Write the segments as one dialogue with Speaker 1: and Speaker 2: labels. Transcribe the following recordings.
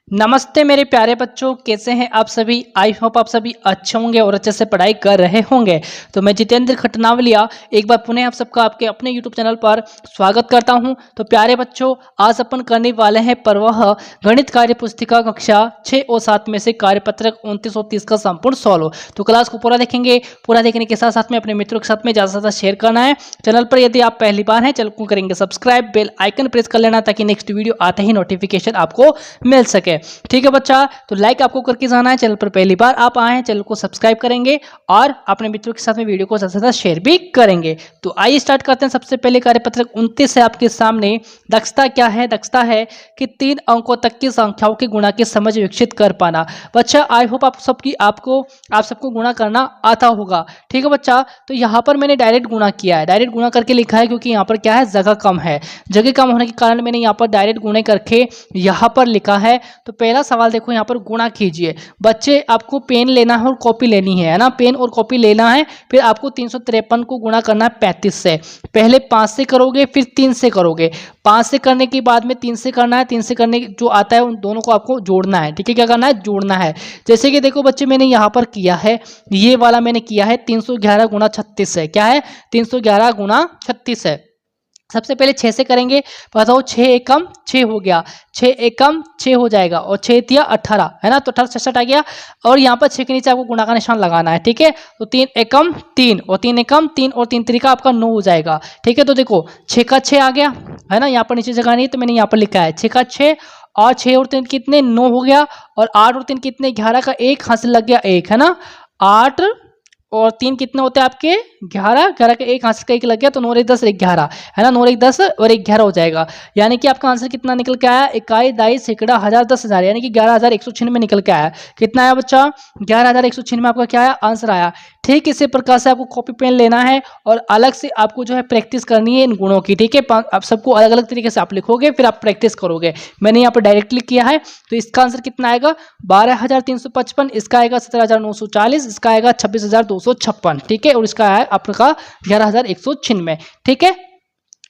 Speaker 1: नमस्ते मेरे प्यारे बच्चों, कैसे हैं आप सभी। आई होप आप सभी अच्छे होंगे और अच्छे से पढ़ाई कर रहे होंगे। तो मैं जितेंद्र खटनावलिया एक बार पुनः आप सबका आपके अपने यूट्यूब चैनल पर स्वागत करता हूं। तो प्यारे बच्चों, आज अपन करने वाले हैं पर्वह गणित कार्य पुस्तिका कक्षा 6 और 7 में से कार्यपत्रक 29 और 30 का संपूर्ण सॉल्व। तो क्लास को पूरा देखेंगे। पूरा देखने के साथ साथ में अपने मित्रों के साथ में ज़्यादा से ज़्यादा शेयर करना है। चैनल पर यदि आप पहली बार हैं, चैनल को करेंगे सब्सक्राइब, बेल आइकन प्रेस कर लेना ताकि नेक्स्ट वीडियो आते ही नोटिफिकेशन आपको मिल सके। ठीक है बच्चा, तो लाइक आपको करके जाना है। चैनल पर पहली बार आप आए हैं, चैनल को सब्सक्राइब करेंगे और अपने मित्रों के साथ में वीडियो को ज्यादा से ज्यादा शेयर भी करेंगे। तो आइए स्टार्ट करते हैं। सबसे पहले कार्यपत्रक 29 है आपके सामने। दक्षता क्या है? दक्षता है कि 3 अंकों तक की संख्याओं के गुणा की समझ विकसित कर पाना। बच्चा आई होप आप सबको गुणा करना आता होगा। ठीक है बच्चा, तो यहाँ पर मैंने डायरेक्ट गुणा किया है, डायरेक्ट गुणा करके लिखा है क्योंकि यहाँ पर क्या है, जगह कम है। जगह कम होने के कारण मैंने यहाँ पर डायरेक्ट गुणे करके यहाँ पर लिखा है। तो पहला सवाल देखो, यहाँ पर गुणा कीजिए। बच्चे आपको पेन लेना है और कॉपी लेनी है ना, पेन और कॉपी लेना है। फिर आपको 353 को गुणा करना है 35 से। पहले 5 से करोगे, फिर 3 से करोगे। 5 से करने के बाद में 3 से करना है। 3 से करने जो आता है उन दोनों को आपको जोड़ना है। ठीक है, क्या करना है? जोड़ना है। जैसे कि देखो बच्चे, मैंने यहाँ पर किया है, ये वाला मैंने किया है 311 गुणा 36 है। क्या है? 311 गुणा 36 है। सबसे पहले 6 से करेंगे। बताओ, 6 एकम 6 हो गया, 6 एकम 6 हो जाएगा और 6 तिया 18 है ना, तो 18 66 आ गया। और यहाँ पर 6 के नीचे आपको गुणा का निशान लगाना है। ठीक है, तो 3 एकम 3 और 3 एकम 3 और 3 त्रिका आपका 9 हो जाएगा। ठीक है, तो देखो 6 का 6 आ गया है ना, यहाँ पर नीचे जगह नहीं तो मैंने यहाँ पर लिखा है 6 का 6 और 6 और 3 कितने, 9 हो गया। और 8 और 3 कितने, 11 का 1 हासिल लग गया 1 है ना। 8 और 3 कितने होते हैं आपके, 11, 11 का 1 हासिल का 1 लग गया, तो 9 और 1 10 11 है ना, 9 और 1 10 और 1 11 हो जाएगा। यानी कि आपका आंसर कितना निकल के आया, इकाई, दाई, सैकड़ा, हजार, 10,000, यानी कि 11,196 निकल के आया। कितना आया बच्चा? 11,196 आपका क्या आया, आंसर आया। ठीक इसी प्रकार से आपको कॉपी पेन लेना है और अलग से आपको जो है प्रैक्टिस करनी है इन गुणों की। ठीक है, आप सबको अलग अलग तरीके से आप लिखोगे, फिर आप प्रैक्टिस करोगे। मैंने यहाँ पर डायरेक्टली किया है, तो इसका आंसर कितना आएगा, 12,355। इसका आएगा 17,940। इसका आएगा 26,256। ठीक है, और इसका है आपका 11,196। ठीक है,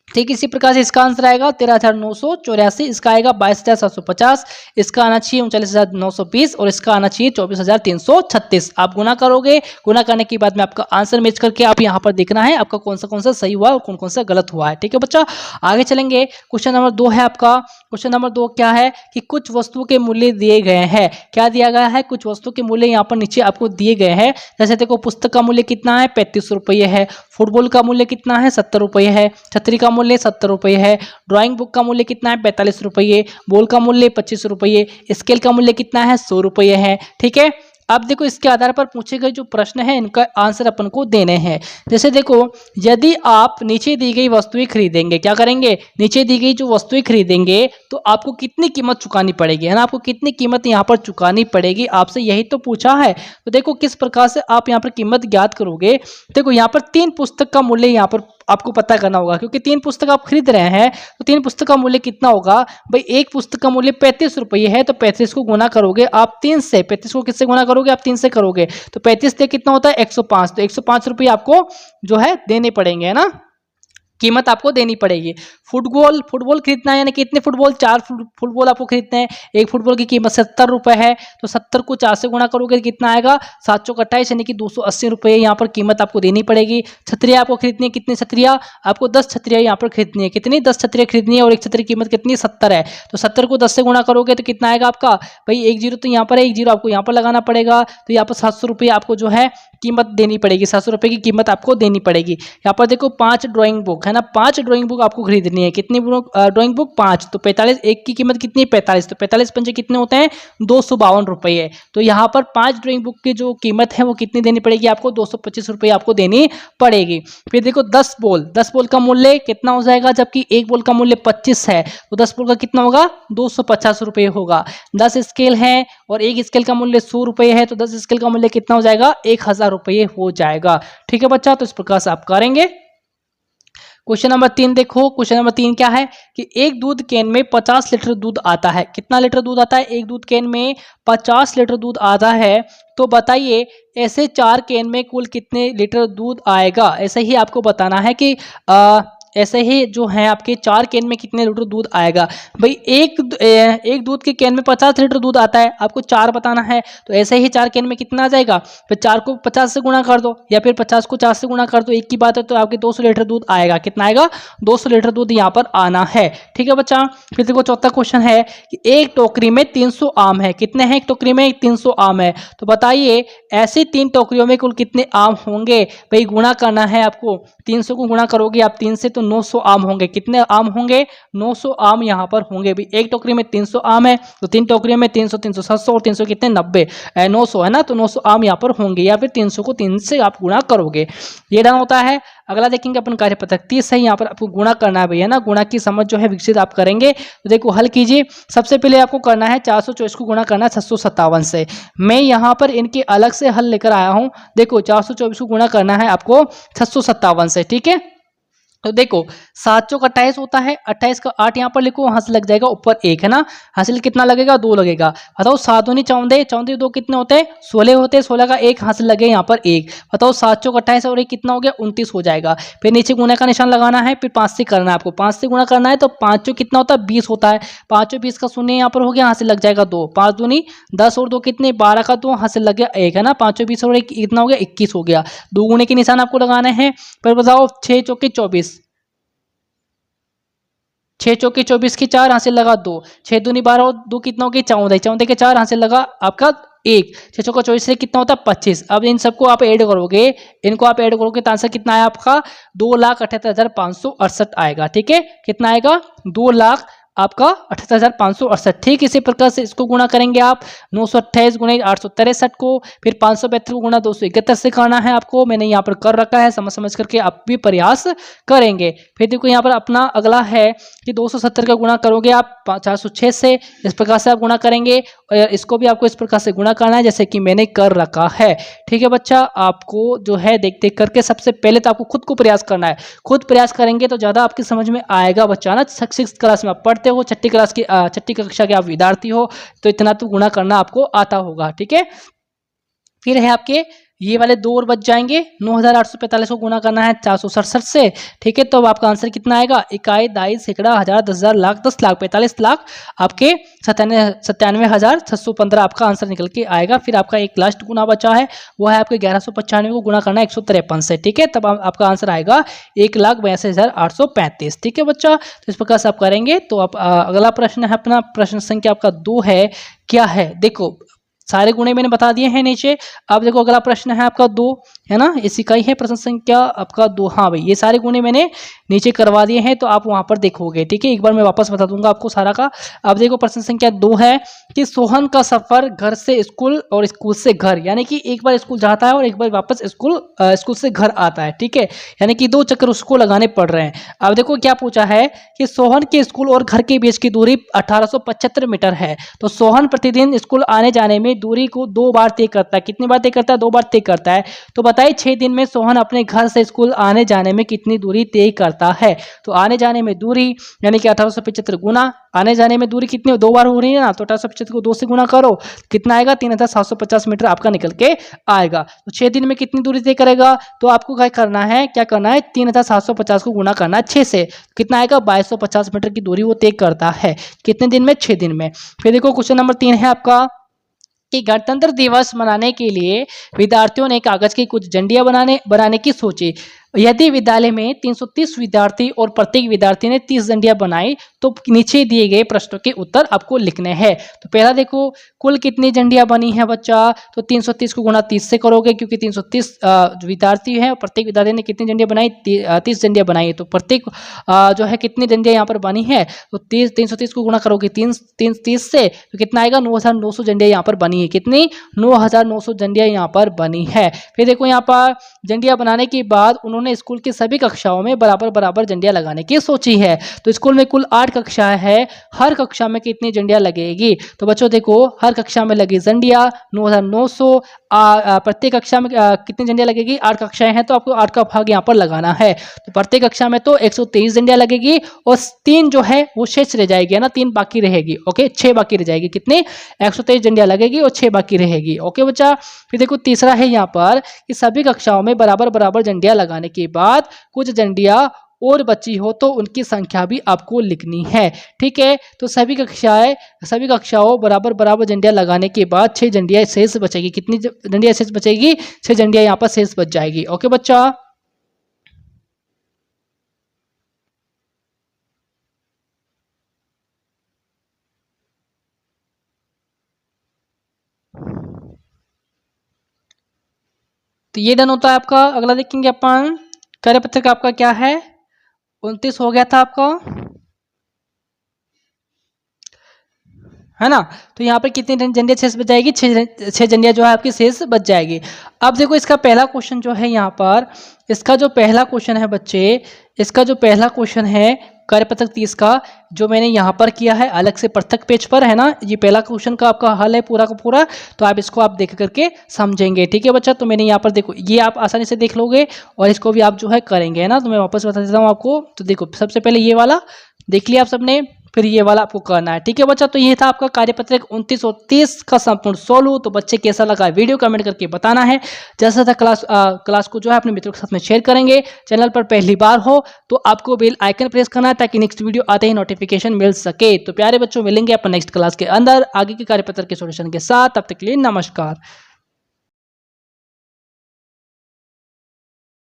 Speaker 1: ठीक इसी प्रकार से इसका आंसर आएगा 13,984। इसका आएगा 22,750। इसका आना चाहिए 39,920 और इसका आना चाहिए 24,336। आप गुना करोगे, गुना करने के बाद में आपका आंसर मैच करके आप यहाँ पर देखना है आपका कौन सा सही हुआ और कौन कौन सा गलत हुआ है। ठीक है बच्चा, आगे चलेंगे। क्वेश्चन नंबर 2 है आपका। क्वेश्चन नंबर 2 क्या है कि कुछ वस्तुओं के मूल्य दिए गए हैं। क्या दिया गया है? कुछ वस्तुओं के मूल्य यहाँ पर नीचे आपको दिए गए हैं। जैसे देखो, पुस्तक का मूल्य कितना है, 35 रुपये है। फुटबॉल का मूल्य कितना है, 70 रुपये है। छतरी का मूल्य 70 रुपये है। ड्राइंग बुक का मूल्य कितना है, 45 रुपये। बॉल का मूल्य 25 रुपये। स्केल का मूल्य कितना है, 100 रुपये है। ठीक है, अब देखो इसके आधार पर पूछे गए जो प्रश्न है इनका आंसर अपन को देने हैं। जैसे देखो, यदि आप नीचे दी गई वस्तुएं खरीदेंगे, क्या करेंगे, नीचे दी गई जो वस्तुएं खरीदेंगे तो आपको कितनी कीमत चुकानी पड़ेगी, है ना, आपको कितनी कीमत यहाँ पर चुकानी पड़ेगी, आपसे यही तो पूछा है। तो देखो किस प्रकार से आप यहाँ पर कीमत ज्ञात करोगे। देखो यहाँ पर 3 पुस्तक का मूल्य यहाँ पर आपको पता करना होगा, क्योंकि 3 पुस्तक आप खरीद रहे हैं तो 3 पुस्तक का मूल्य कितना होगा भाई। एक पुस्तक का मूल्य 35 रुपये है, तो 35 को गुना करोगे आप 3 से। 35 को किससे गुना करोगे आप, 3 से करोगे, तो 35 से कितना होता है, 105। तो 105 रुपये आपको जो है देने पड़ेंगे, है ना, कीमत आपको देनी पड़ेगी। फुटबॉल खरीदना है, यानी कि इतने फुटबॉल, 4 फुटबॉल आपको खरीदते हैं। एक फुटबॉल की कीमत 70 रुपये है, तो 70 को 4 से गुणा करोगे कितना आएगा, 7 चौक 28, यानी कि 280 रुपये यहाँ पर कीमत आपको देनी पड़ेगी। छतरियाँ आपको खरीदनी है, कितनी छतरियाँ आपको, 10 छतरियाँ यहाँ पर खरीदनी है। कितनी, 10 छतरियाँ खरीदनी है और एक छतरी की कीमत कितनी, 70 है। तो 70 को 10 से गुणा करोगे तो कितना आएगा आपका भाई, 1 जीरो तो यहाँ पर है, 1 जीरो आपको यहाँ पर लगाना पड़ेगा। तो यहाँ पर 700 रुपये आपको जो है कीमत देनी पड़ेगी, 700 रुपये की कीमत आपको देनी पड़ेगी। यहाँ पर देखो 5 ड्राइंग बुक है ना, 5 ड्राइंग बुक आपको खरीदनी है। कितनी ड्राइंग बुक, 5, तो 45, एक की कीमत कितनी है, 45, तो 45 पंचे कितने होते हैं, 252 रुपये। तो यहाँ पर 5 ड्राइंग बुक की जो कीमत है वो कितनी देनी पड़ेगी आपको, 225 रुपये आपको देनी पड़ेगी। फिर देखो 10 बॉल का मूल्य कितना हो जाएगा, जबकि एक बॉल का मूल्य 25 है, तो 10 बॉल का कितना होगा, 250 रुपये होगा। 10 स्केल है और एक स्केल का मूल्य 100 रुपये है, तो 10 स्केल का मूल्य कितना हो जाएगा, 1000 रुपये हो जाएगा। ठीक है बच्चा, तो इस प्रकार से आप करेंगे। क्वेश्चन नंबर 3 देखो। क्वेश्चन नंबर 3 क्या है कि एक दूध कैन में 50 लीटर दूध आता है। कितना लीटर दूध आता है, एक दूध कैन में 50 लीटर दूध आता है। तो बताइए ऐसे 4 कैन में कुल कितने लीटर दूध आएगा। ऐसे ही आपको बताना है कि ऐसे ही जो है आपके 4 कैन में कितने लीटर दूध आएगा। भाई एक दूध के कैन में 50 लीटर दूध आता है, आपको 4 बताना है, तो ऐसे ही 4 कैन में कितना आ जाएगा। फिर 4 को 50 से गुणा कर दो या फिर 50 को 4 से गुणा कर दो, एक की बात है, तो आपके 200 लीटर दूध आएगा। कितना आएगा, 200 लीटर दूध यहाँ पर आना है। ठीक है बच्चा। फिर देखो चौथा क्वेश्चन है कि एक टोकरी में 300 आम है। कितने हैं एक टोकरी में, 300 आम है। तो बताइए ऐसी 3 टोकरियों में कुल कितने आम होंगे। भाई गुणा करना है आपको, 300 को गुणा करोगे आप 3 से तो 900 आम होंगे। कितने आम होंगे, 900 आम यहाँ पर होंगे। भाई एक टोकरी में 300 आम है तो 3 टोकरियों में 300 300 700 और 300 कितने 90 900 है ना, तो 900 आम यहाँ पर होंगे, या फिर 300 को 3 से आप गुणा करोगे, ये डन होता है। अगला देखेंगे अपन कार्यपत्रक 30 है, यहाँ पर आपको गुणा करना है भैया ना, गुणा की समझ जो है विकसित आप करेंगे। तो देखो हल कीजिए। सबसे पहले आपको करना है 424 को गुणा करना है 657 से। मैं यहाँ पर इनके अलग से हल लेकर आया हूँ। देखो 424 को गुणा करना है आपको 657 से, ठीक है। तो देखो 7 चौक 28 होता है, 28 का 8 यहाँ पर लिखो, वहां से लग जाएगा ऊपर 1 है ना, हासिल कितना लगेगा 2 लगेगा। बताओ 7 दूनी 14, 14 2 कितने होते हैं 16 होते हैं, 16 का 1 हासिल लगे यहाँ पर 1। बताओ 7 चौक 28 और 1 कितना हो गया 29 हो जाएगा। फिर नीचे गुणे का निशान लगाना है, फिर 5 से करना है आपको, 5 से गुणा करना है तो 5 चौक कितना होता है 20 होता है, 5 चौक 20 का शून्य यहाँ पर हो गया, हासिल लग जाएगा 2, 5 दूनी 10 और 2 कितने 12 का 2 हासिल लग गया 1 है ना, 5 चौक 20 और 1 कितना हो गया 21 हो गया। 2 गुणे के निशान आपको लगाने हैं। फिर बताओ 6 चौके 24, 6 चौके 24 की 4 हासिल लगा 2, 6 दूनी 12 और 2 कितना हो गया 14, 14 के 4 हासिल लगा आपका 1, 6 चौका 24 से कितना होता है 25। अब इन सबको आप ऐड करोगे, इनको आप ऐड करोगे तो आंसर कितना आया आपका 2,78,568 आएगा। ठीक है, कितना आएगा 2 लाख आपका 78,568। ठीक इसी प्रकार से इसको गुणा करेंगे आप 928 गुणे 863 को, फिर 572 को गुणा 271 से करना है आपको, मैंने यहाँ पर कर रखा है, समझ समझ करके आप भी प्रयास करेंगे। फिर देखो यहाँ पर अपना अगला है कि 270 का गुणा करोगे आप 406 से, इस प्रकार से आप गुणा करेंगे, और इसको भी आपको इस प्रकार से गुणा करना है जैसे कि मैंने कर रखा है। ठीक है बच्चा, आपको जो है देख देख करके सबसे पहले तो आपको खुद को प्रयास करना है, खुद प्रयास करेंगे तो ज़्यादा आपकी समझ में आएगा बच्चा ना। 6th क्लास में आप पढ़ते हो, छठी कक्षा के आप विद्यार्थी हो, तो इतना तो गुणा करना आपको आता होगा। ठीक है, फिर है आपके ये वाले 2 और बच जाएंगे, 9,845 को गुणा करना है 467 से। ठीक है, तो अब आपका आंसर कितना आएगा, इकाई, दाई, सैकड़ा, हजार, 10,000, लाख, 10 लाख, 45 लाख, आपके 97,615 आपका आंसर निकल के आएगा। फिर आपका एक लास्ट गुना बचा है, वो है आपके 1195 को गुणा करना है 153 से। ठीक है, तब आपका आंसर आएगा 1,82,835। ठीक है बच्चा, तो इस प्रकार से आप करेंगे। तो आप अगला प्रश्न है अपना, प्रश्न संख्या आपका 2 है, क्या है देखो सारे गुणे मैंने बता दिए हैं नीचे। अब देखो अगला प्रश्न है आपका 2 है ना, इस इकाई है प्रश्न संख्या आपका 2। हाँ भाई, ये सारे गुणे मैंने नीचे करवा दिए हैं, तो आप वहां पर देखोगे। ठीक है, एक बार मैं वापस बता दूंगा आपको सारा का। अब देखो प्रश्न संख्या 2 है कि सोहन का सफर घर से स्कूल और स्कूल से घर, यानी कि एक बार स्कूल जाता है और एक बार वापस स्कूल से घर आता है। ठीक है, यानी कि 2 चक्कर उसको लगाने पड़ रहे हैं। अब देखो क्या पूछा है कि सोहन के स्कूल और घर के बीच की दूरी 1875 मीटर है। तो सोहन प्रतिदिन स्कूल आने जाने में दूरी को 2 बार तय करता है। कितनी बार तय करता है, 2 बार तय करता है। तो बताइए 6 दिन में सोहन अपने घर से स्कूल आने जाने में कितनी दूरी तय करता है। तो आने जाने में दूरी यानी कि 1875 गुना आने जाने में दूरी कितनी 2 बार हो रही है ना, तो 1875 को 2 से गुना करो, कितना आएगा 3,750 मीटर आपका निकल के आएगा। तो 6 दिन में कितनी दूरी तय करेगा, तो आपको क्या करना है 3,750 को गुना करना है 6 से, कितना आएगा 2250 मीटर की दूरी वो तय करता है। कितने दिन में, 6 दिन में। फिर देखो क्वेश्चन नंबर 3 है आपका कि गणतंत्र दिवस मनाने के लिए विद्यार्थियों ने कागज की कुछ झंडियां बनाने की सोची। यदि विद्यालय में 330 विद्यार्थी और प्रत्येक विद्यार्थी ने 30 झंडियां बनाई तो नीचे दिए गए प्रश्नों के उत्तर आपको लिखने हैं। तो पहला देखो कुल कितनी झंडियां बनी है बच्चा, तो 330 को गुणा 30 से करोगे, क्योंकि 330 विद्यार्थी हैं, प्रत्येक विद्यार्थी ने कितनी झंडियां बनाई 30 झंडियां बनाई है। तो प्रत्येक जो है कितनी झंडियां यहाँ पर बनी है, तो 330 को गुणा करोगे 30 से, तो कितना आएगा 9,900 झंडियां यहाँ पर बनी है। कितनी 9,900 झंडियां यहाँ पर बनी है। फिर देखो यहाँ पर झंडियां बनाने के बाद उन्होंने स्कूल की सभी कक्षाओं में बराबर झंडियां लगाने की सोची है। तो स्कूल में कुल 8 कक्षाएं हैं, हर कक्षा में कितनी झंडियां लगेगी, तो बच्चों देखो हर कक्षा में लगी झंडियां 9,900, प्रत्येक कक्षा में कितनी झंडियां लगेगी, 8 कक्षाएं हैं तो आपको 8 का भाग यहाँ पर लगाना है। तो प्रत्येक कक्षा में तो 123 झंडियां लगेगी और 3 जो है वो शेष रह जाएगी, है ना, 3 बाकी रहेगी। ओके, 6 बाकी रह जाएगी। कितनी 123 झंडियां लगेगी और 6 बाकी रहेगी। ओके बच्चा, फिर देखो तीसरा है यहाँ पर कि सभी कक्षाओं में बराबर झंडियां लगाने के बाद कुछ झंडियां और बची हो तो उनकी संख्या भी आपको लिखनी है। ठीक है, तो सभी कक्षाओं बराबर बराबर झंडियां लगाने के बाद 6 झंडियां शेष बचेगी। कितनी झंडियां शेष बचेगी? 6 झंडियां यहाँ पर शेष बच जाएगी। ओके बच्चा, तो ये डन होता है आपका। अगला देखेंगे अपन, कार्यपत्र का आपका क्या है, 29 हो गया था आपका, है ना। तो यहाँ पर कितनी झंडियाँ शेष बच जाएगी? 6 झंडियाँ जो है आपकी शेष बच जाएगी। अब देखो इसका पहला क्वेश्चन जो है यहाँ पर, इसका जो पहला क्वेश्चन है बच्चे, इसका जो पहला क्वेश्चन है कार्यपत्रक 30 का, जो मैंने यहाँ पर किया है अलग से पृथक पेज पर, है ना। ये पहला क्वेश्चन का आपका हल है पूरा का पूरा, तो आप इसको आप देख करके समझेंगे। ठीक है बच्चा, तो मैंने यहाँ पर देखो ये आप आसानी से देख लोगे और इसको भी आप जो है करेंगे, है ना। तो मैं वापस बता देता हूँ आपको। तो देखो सबसे पहले ये वाला देख लिया आप सबने, फिर ये वाला आपको करना है। ठीक है बच्चा, तो ये था आपका कार्यपत्रक 29 और 30 का संपूर्ण सोल्व। तो बच्चे कैसा लगा वीडियो कमेंट करके बताना है। जैसा था क्लास को जो है अपने मित्रों के साथ में शेयर करेंगे। चैनल पर पहली बार हो तो आपको बेल आइकन प्रेस करना है ताकि नेक्स्ट वीडियो आते ही नोटिफिकेशन मिल सके। तो प्यारे बच्चों, मिलेंगे अपन नेक्स्ट क्लास के अंदर आगे के कार्यपत्र के सॉल्यूशन के साथ। तब तक के लिए नमस्कार।